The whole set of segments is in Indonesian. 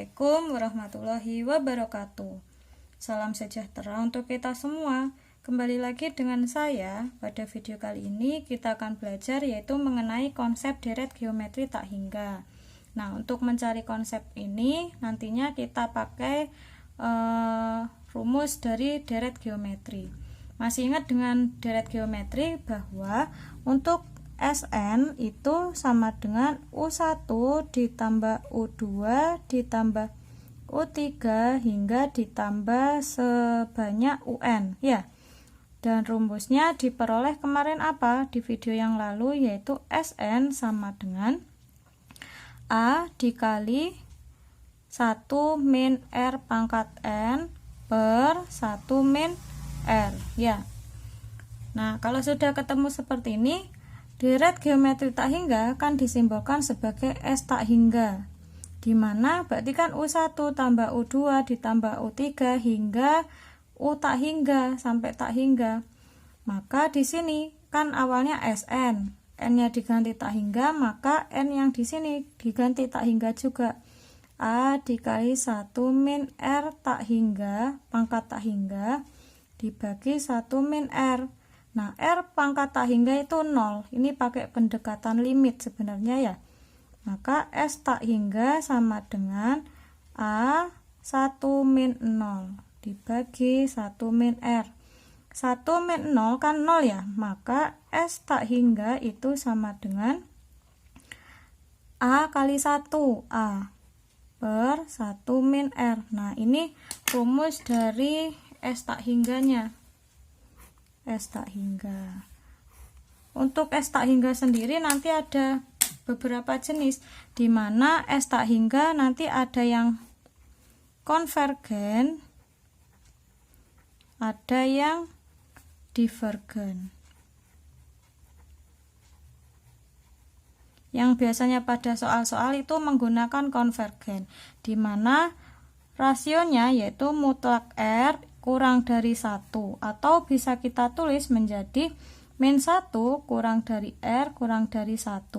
Assalamualaikum warahmatullahi wabarakatuh. Salam sejahtera untuk kita semua. Kembali lagi dengan saya. Pada video kali ini kita akan belajar yaitu mengenai konsep deret geometri tak hingga. Nah, untuk mencari konsep ini nantinya kita pakai rumus dari deret geometri. Masih ingat dengan deret geometri bahwa untuk Sn itu sama dengan U1 ditambah U2 ditambah U3 hingga ditambah sebanyak UN ya. Dan rumusnya diperoleh kemarin apa? Di video yang lalu yaitu Sn sama dengan A dikali 1 min R pangkat N per 1 min R ya. Nah, kalau sudah ketemu seperti ini, deret geometri tak hingga kan disimbolkan sebagai S tak hingga, dimana berarti kan U1 tambah U2 ditambah U3 hingga U tak hingga sampai tak hingga. Maka di sini kan awalnya Sn, N-nya diganti tak hingga, maka N yang di sini diganti tak hingga juga. A dikali 1 min R tak hingga pangkat tak hingga dibagi 1 min R. Nah, R pangkat tak hingga itu 0. Ini pakai pendekatan limit sebenarnya ya. Maka S tak hingga sama dengan A 1 min 0 dibagi 1 min R. 1 min 0 kan 0 ya. Maka S tak hingga itu sama dengan A kali 1 A per 1 min R. Nah, ini rumus dari S tak hingganya. S tak hingga. Untuk S tak hingga sendiri nanti ada beberapa jenis, di mana S tak hingga nanti ada yang konvergen, ada yang divergen. Yang biasanya pada soal-soal itu menggunakan konvergen, di mana rasionya yaitu mutlak R kurang dari 1, atau bisa kita tulis menjadi min 1 kurang dari R kurang dari 1.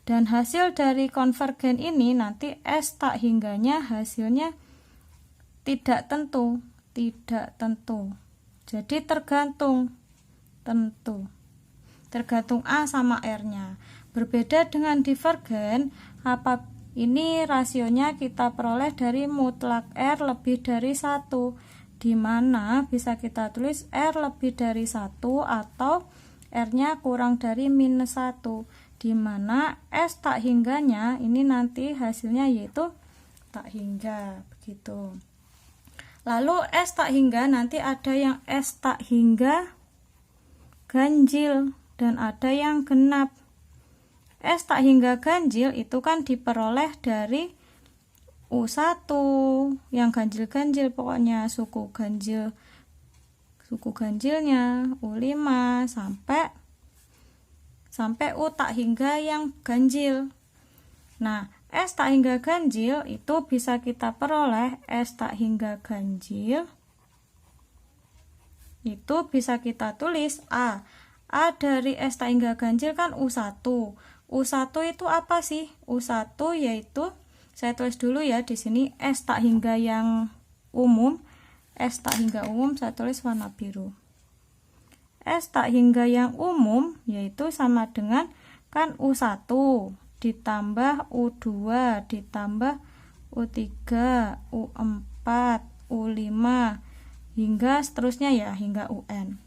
Dan hasil dari konvergen ini nanti S tak hingganya hasilnya tidak tentu. Jadi tergantung A sama R-nya. Berbeda dengan divergen, ini rasionya kita peroleh dari mutlak R lebih dari 1, di mana bisa kita tulis R lebih dari 1 atau R-nya kurang dari minus 1, di mana S tak hingganya ini nanti hasilnya yaitu tak hingga, begitu. Lalu S tak hingga nanti ada yang S tak hingga ganjil dan ada yang genap. S tak hingga ganjil itu kan diperoleh dari U1 yang ganjil-ganjil, pokoknya suku ganjilnya U5 sampai U tak hingga yang ganjil. Nah, S tak hingga ganjil itu bisa kita peroleh S tak hingga ganjil itu bisa kita tulis A dari S tak hingga ganjil kan U1 itu apa sih? U1 yaitu, saya tulis dulu ya di sini, S tak hingga yang umum. S tak hingga umum saya tulis warna biru. S tak hingga yang umum yaitu sama dengan kan U1 ditambah U2 ditambah U3, U4, U5 hingga seterusnya ya, hingga UN.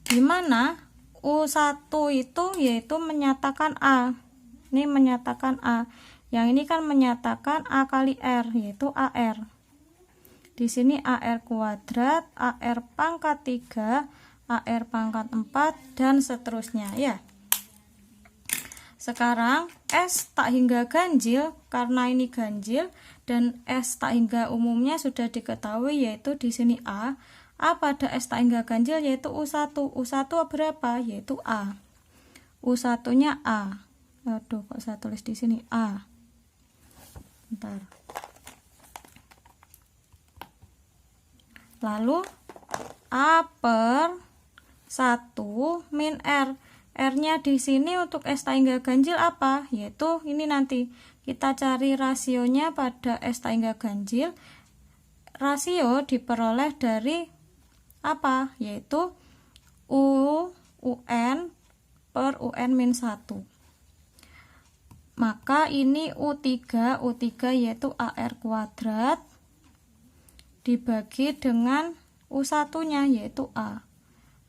Dimana U1 itu yaitu menyatakan A. Ini menyatakan A. Yang ini kan menyatakan A kali R, yaitu AR. Di sini AR kuadrat, AR pangkat 3, AR pangkat 4, dan seterusnya ya. Sekarang S tak hingga ganjil, karena ini ganjil, dan S tak hingga umumnya sudah diketahui yaitu di sini A pada S tak hingga ganjil yaitu U1. U1 berapa? Yaitu A. U1-nya A. Aduh, kok saya tulis di sini A. Bentar. Lalu A per 1 min R. R-nya di sini untuk S tak hingga ganjil apa? Yaitu ini nanti kita cari rasionya pada S tak hingga ganjil. Rasio diperoleh dari apa? Yaitu UN per UN-1. Maka ini U3 yaitu AR kuadrat dibagi dengan U1-nya yaitu A.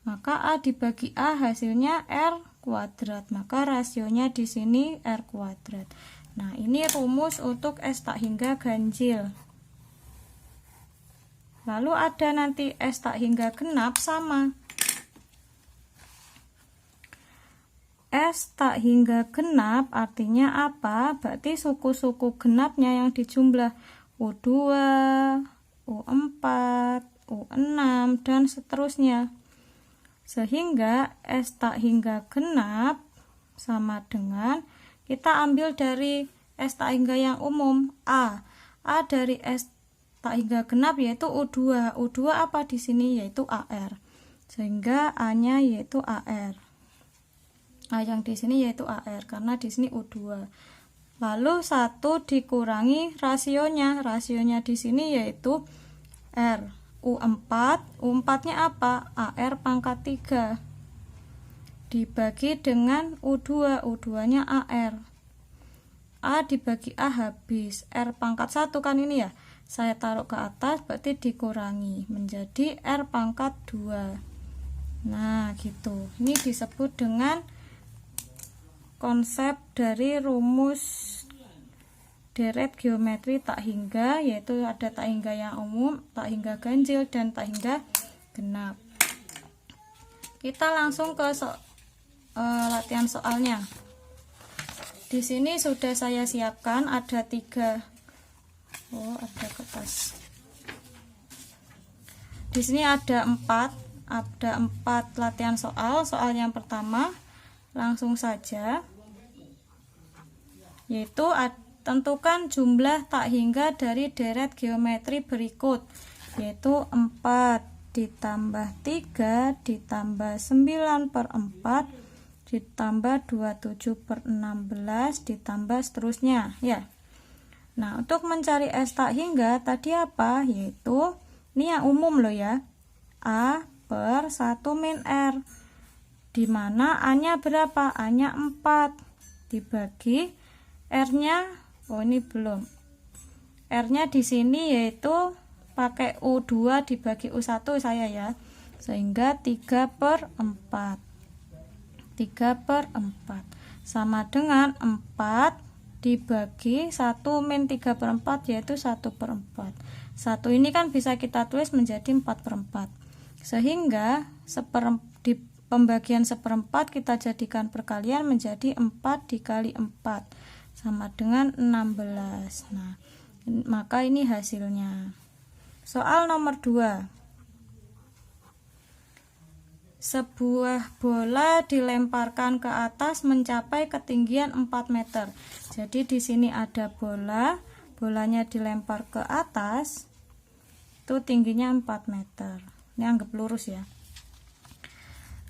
Maka A dibagi A hasilnya R kuadrat. Maka rasionya di sini R kuadrat. Nah, ini rumus untuk S tak hingga ganjil. Lalu ada nanti S tak hingga genap sama. S tak hingga genap artinya apa? Berarti suku-suku genapnya yang dijumlah U2, U4, U6 dan seterusnya. Sehingga S tak hingga genap sama dengan kita ambil dari S tak hingga yang umum A. A dari S tak hingga genap yaitu U2. U2 apa di sini? Yaitu AR. Sehingga A-nya yaitu AR. A yang di sini yaitu AR karena di sini U2. Lalu 1 dikurangi rasionya. Rasionya di sini yaitu R. U4, U4-nya apa? AR pangkat 3 dibagi dengan U2, U2-nya AR. A dibagi A habis, R pangkat 1 kan ini ya, saya taruh ke atas berarti dikurangi menjadi R pangkat 2. Nah gitu, ini disebut dengan konsep dari rumus deret geometri tak hingga, yaitu ada tak hingga yang umum, tak hingga ganjil, dan tak hingga genap. Kita langsung ke latihan soalnya. Di sini sudah saya siapkan ada 3. Ada kertas. Di sini ada 4 latihan soal. Soal yang pertama langsung saja, yaitu tentukan jumlah tak hingga dari deret geometri berikut, yaitu 4 ditambah 3 ditambah 9 per 4 ditambah 27 per 16 ditambah seterusnya ya. Nah, untuk mencari S tak hingga tadi apa? Yaitu ini yang umum loh ya, A per 1 min R, dimana A-nya berapa? A-nya 4 dibagi R-nya, ini belum. R-nya di sini yaitu pakai U2 dibagi U1 saya ya. Sehingga 3 per 4. 3 per 4 sama dengan 4 dibagi 1 min 3 per 4 yaitu 1 per 4. 1 ini kan bisa kita tulis menjadi 4 per 4. Sehingga di pembagian 1/4 kita jadikan perkalian menjadi 4 dikali 4 sama dengan 16. Nah, maka ini hasilnya. Soal nomor 2. Sebuah bola dilemparkan ke atas mencapai ketinggian 4 meter. Jadi di sini ada bolanya dilempar ke atas, itu tingginya 4 meter. Ini anggap lurus ya.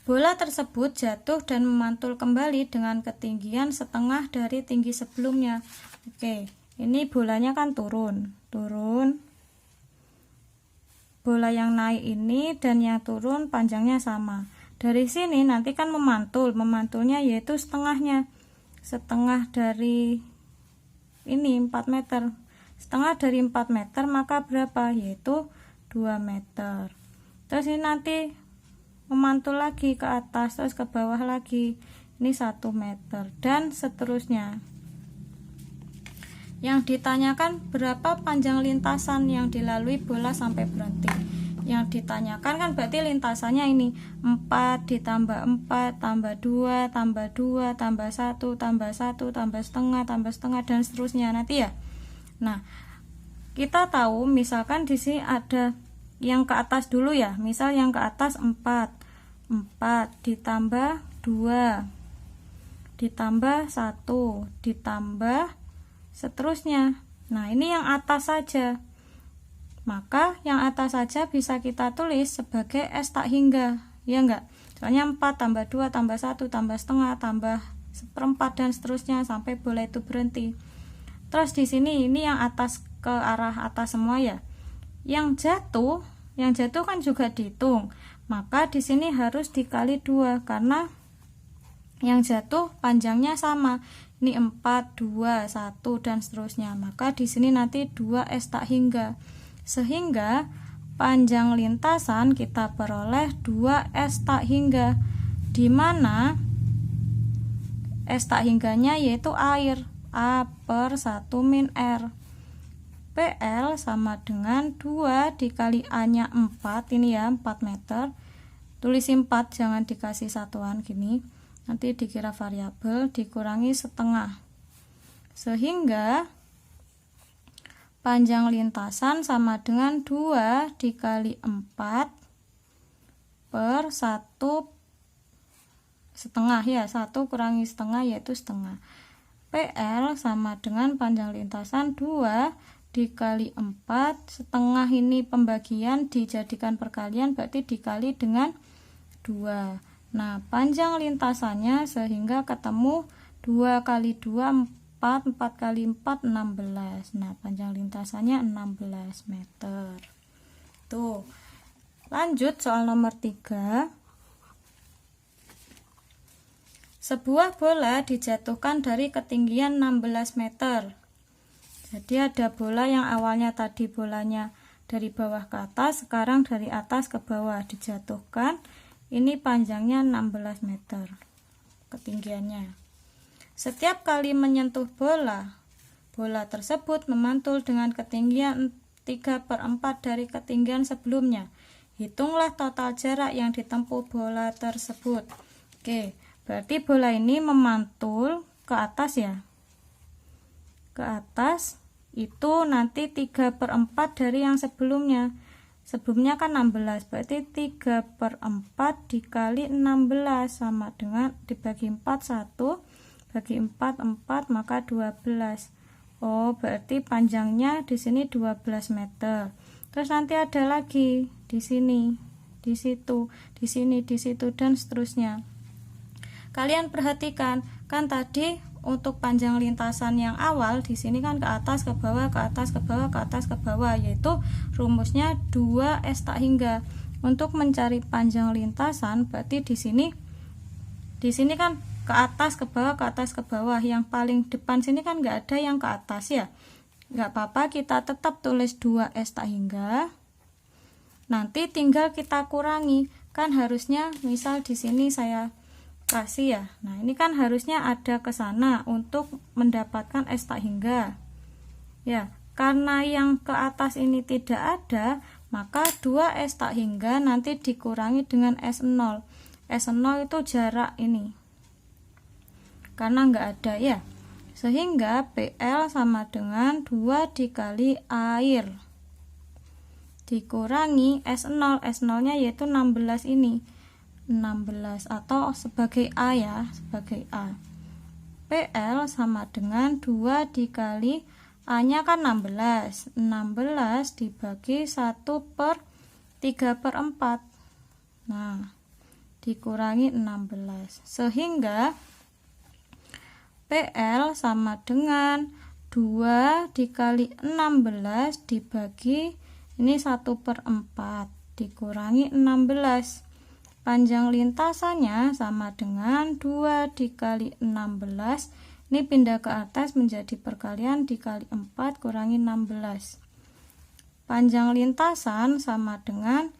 Bola tersebut jatuh dan memantul kembali dengan ketinggian setengah dari tinggi sebelumnya. Oke, ini bolanya kan turun. Bola yang naik ini dan yang turun panjangnya sama. Dari sini nanti kan memantulnya yaitu setengahnya. Setengah dari ini 4 meter. Setengah dari 4 meter maka berapa? Yaitu 2 meter. Terus ini nanti memantul lagi ke atas, terus ke bawah lagi, ini 1 meter dan seterusnya. Yang ditanyakan berapa panjang lintasan yang dilalui bola sampai berhenti. Yang ditanyakan kan berarti lintasannya ini 4 ditambah 4 tambah 2 tambah 2 tambah 1 tambah 1 tambah setengah dan seterusnya nanti ya. Nah, kita tahu misalkan di sini ada yang ke atas dulu ya, misal yang ke atas 4 ditambah 2 ditambah 1 ditambah seterusnya. Nah, ini yang atas saja, maka yang atas saja bisa kita tulis sebagai S tak hingga, ya enggak? Soalnya 4 tambah 2 tambah 1 tambah setengah tambah seperempat dan seterusnya sampai bola itu berhenti. Terus di sini ini yang atas ke arah atas semua ya. Yang jatuh kan juga dihitung. Maka di sini harus dikali 2 karena yang jatuh panjangnya sama. Ini 4, 2, 1 dan seterusnya. Maka di sini nanti 2S tak hingga. Sehingga panjang lintasan kita peroleh 2S tak hingga, di mana S tak hingganya yaitu air, A per 1 min R. PL sama dengan 2 dikali A nya 4, ini ya 4 meter. Tulis 4, jangan dikasih satuan gini, nanti dikira variabel, dikurangi setengah. Sehingga panjang lintasan sama dengan 2 dikali 4 per 1 setengah ya, 1 kurangi setengah yaitu setengah. PL sama dengan panjang lintasan 2 dikali 4, setengah ini pembagian dijadikan perkalian berarti dikali dengan 2. Nah, panjang lintasannya sehingga ketemu 2 kali 2 4, 4 kali 4 16. Nah, panjang lintasannya 16 meter. Tuh. Lanjut soal nomor 3. Sebuah bola dijatuhkan dari ketinggian 16 meter. Jadi ada bola yang awalnya tadi bolanya dari bawah ke atas, sekarang dari atas ke bawah dijatuhkan. Ini panjangnya 16 meter ketinggiannya. Setiap kali menyentuh bola tersebut memantul dengan ketinggian 3/4 dari ketinggian sebelumnya. Hitunglah total jarak yang ditempuh bola tersebut. Oke, berarti bola ini memantul ke atas ya. Ke atas itu nanti 3/4 dari yang sebelumnya. Sebelumnya kan 16, berarti 3/4 dikali 16 sama dengan dibagi 4 1. Bagi 4 4 maka 12. Oh, berarti panjangnya di sini 12 meter. Terus nanti ada lagi di sini, di situ, di sini, di situ dan seterusnya. Kalian perhatikan, kan tadi untuk panjang lintasan yang awal di sini kan ke atas ke bawah, ke atas ke bawah, ke atas ke bawah, yaitu rumusnya 2S tak hingga. Untuk mencari panjang lintasan berarti di sini kan ke atas ke bawah, ke atas ke bawah. Yang paling depan sini kan nggak ada yang ke atas ya, nggak apa-apa, kita tetap tulis 2S tak hingga. Nanti tinggal kita kurangi, kan harusnya misal di sini saya kasih ya, nah ini kan harusnya ada ke sana untuk mendapatkan S tak hingga ya. Karena yang ke atas ini tidak ada, maka 2S tak hingga nanti dikurangi dengan S0. S0 itu jarak ini, karena nggak ada ya, sehingga PL sama dengan 2 dikali air dikurangi S0. S0 nya yaitu 16 ini, 16 atau sebagai A ya, sebagai A. PL sama dengan 2 dikali A nya kan 16, 16 dibagi 1 per 3/4, nah dikurangi 16, sehingga PL sama dengan 2 dikali 16 dibagi ini 1/4 dikurangi 16. Panjang lintasannya sama dengan 2 dikali 16, ini pindah ke atas menjadi perkalian, dikali 4 kurangi 16. Panjang lintasan sama dengan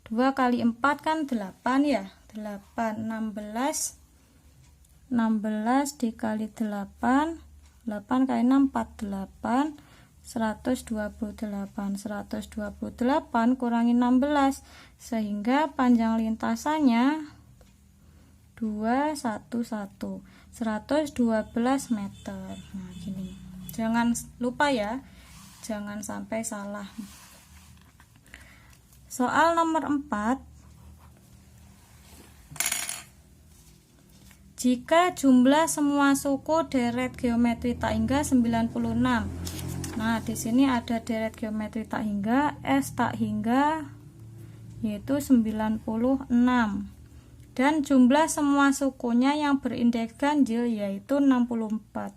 2 kali 4 kan 8 ya, 8, 16 dikali 8, 8 kali 6 48, 128 kurangi 16, sehingga panjang lintasannya 112 meter. Nah gini, jangan lupa ya, jangan sampai salah. Soal nomor 4, jika jumlah semua suku deret geometri tak hingga 96. Nah, di sini ada deret geometri tak hingga, S tak hingga yaitu 96. dan jumlah semua sukunya yang berindeks ganjil yaitu 64.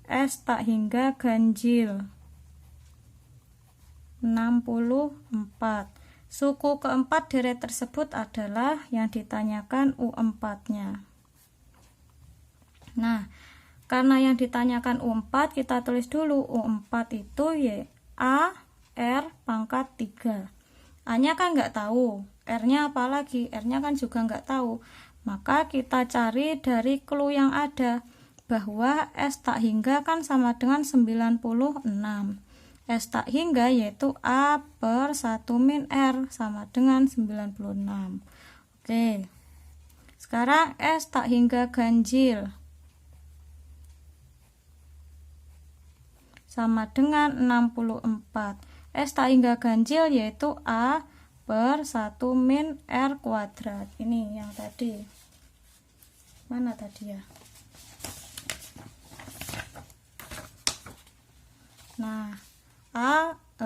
S tak hingga ganjil 64. Suku keempat deret tersebut adalah yang ditanyakan U4-nya. Nah, karena yang ditanyakan U4, kita tulis dulu U4 itu A R pangkat 3. A-nya kan nggak tahu, R-nya apa lagi? R-nya kan juga nggak tahu. Maka kita cari dari clue yang ada, bahwa S tak hingga kan sama dengan 96. S tak hingga yaitu A per 1 min R sama dengan 96. Oke, sekarang S tak hingga ganjil sama dengan 64. S tak hingga ganjil yaitu A per 1 min R kuadrat. Ini yang tadi. Mana tadi ya? Nah,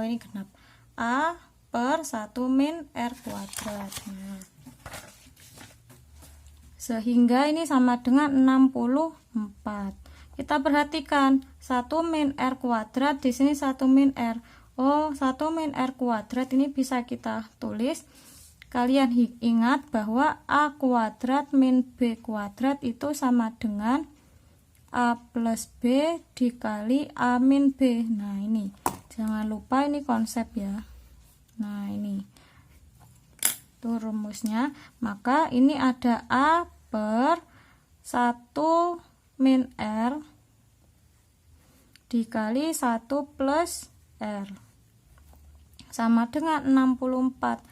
ini genap. A per 1 min R kuadrat. Nah, sehingga ini sama dengan 64. Kita perhatikan 1 min R kuadrat, di sini 1 min R. Oh, 1 min R kuadrat ini bisa kita tulis. Kalian ingat bahwa A kuadrat min B kuadrat itu sama dengan A plus B dikali A min B. Nah, ini jangan lupa, ini konsep ya. Nah, ini itu rumusnya. Maka ini ada A per 1 min R dikali 1 plus R sama dengan 64.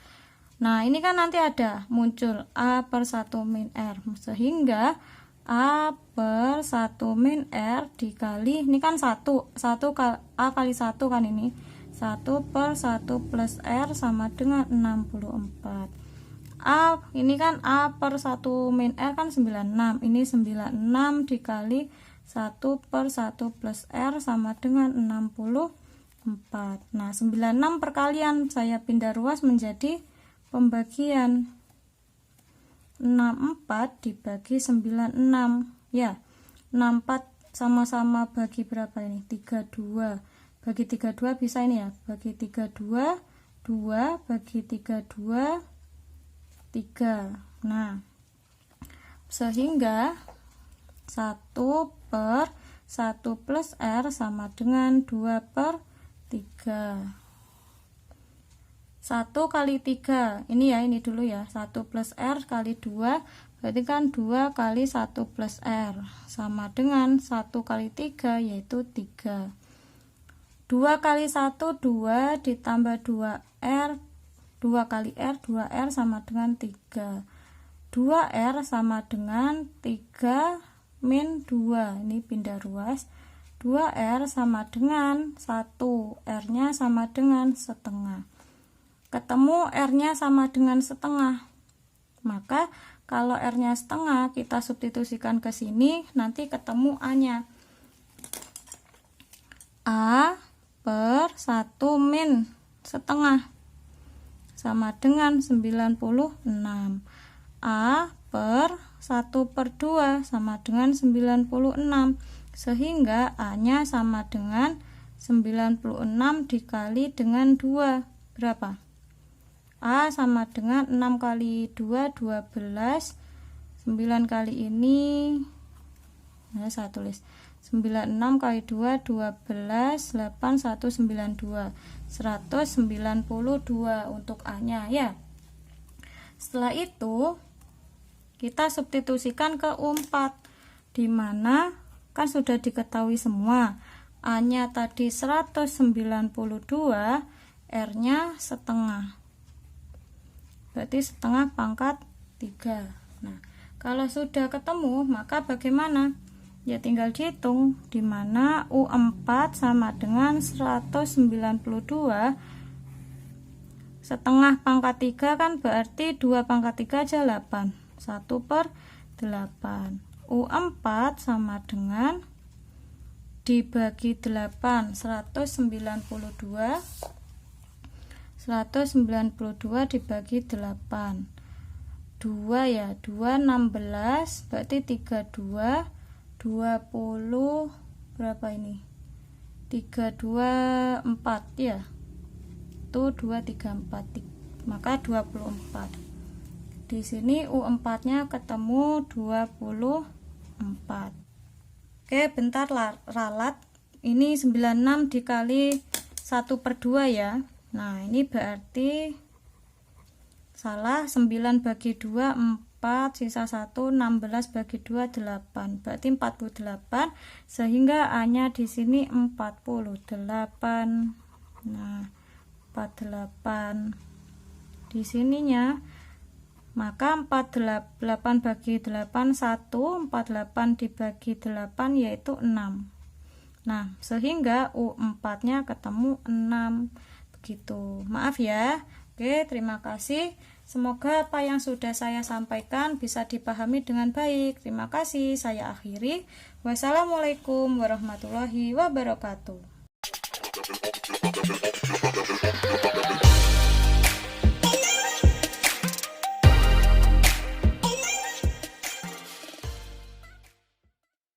Nah, ini kan nanti ada muncul A per 1 min R, sehingga A per 1 min R dikali, ini kan 1 kali A kali 1 kan, ini 1 per 1 plus R sama dengan 64. A ini kan A per 1 min R kan 96, ini 96 dikali 1 per 1 plus R sama dengan 64. Nah, 96 perkalian, saya pindah ruas menjadi pembagian. 64 dibagi 96 ya. 64 sama-sama bagi berapa ini? 32. Bagi 32 bisa ini ya, bagi 32 2, bagi 32 3. Nah, sehingga 1 per 1 plus R sama dengan 2 per 3. 1 kali 3, ini ya, ini dulu ya, 1 plus R kali 2, berarti kan 2 kali 1 plus R sama dengan 1 kali 3 yaitu 3. 2 kali 1 2 ditambah 2R, 2 kali R 2R sama dengan 3. 2R sama dengan 3 min 2, ini pindah ruas. 2R sama dengan 1, R nya sama dengan setengah. Ketemu R nya sama dengan setengah, maka kalau R nya setengah kita substitusikan ke sini, nanti ketemu A nya. A per 1 min setengah sama dengan 96. A per 1 per 2 sama dengan 96, sehingga A nya sama dengan 96 dikali dengan 2, berapa? A sama dengan 6 kali 2 12, 9 kali ini, nah saya tulis 96 kali 2 12, 8 192, 192 untuk A nya ya. Setelah itu kita substitusikan ke U4, dimana kan sudah diketahui semua. A nya tadi 192, R nya setengah, berarti setengah pangkat 3. Nah, kalau sudah ketemu, maka bagaimana? Ya tinggal dihitung, dimana U4 sama dengan 192, setengah pangkat 3 kan berarti 2 pangkat 3 aja 8, 1 per 8. U4 sama dengan dibagi 8, 192 dibagi 8. 2 ya, 2 16 berarti 32 20 berapa ini, 324 ya, itu 234, maka 24. Di sini U4 nya ketemu 24. Oke, bentar ralat, ini 96 dikali 1/2 ya. Nah ini berarti salah, 9 bagi 2 4, sisa 1, 16 bagi 2 8, berarti 48, sehingga A nya di sini 48. Nah 48 di sininya, maka 48 bagi 8 1, 48 dibagi 8 yaitu 6. Nah sehingga U4 nya ketemu 6 begitu. Maaf ya. Oke, terima kasih. Semoga apa yang sudah saya sampaikan bisa dipahami dengan baik. Terima kasih. Saya akhiri. Wassalamualaikum warahmatullahi wabarakatuh.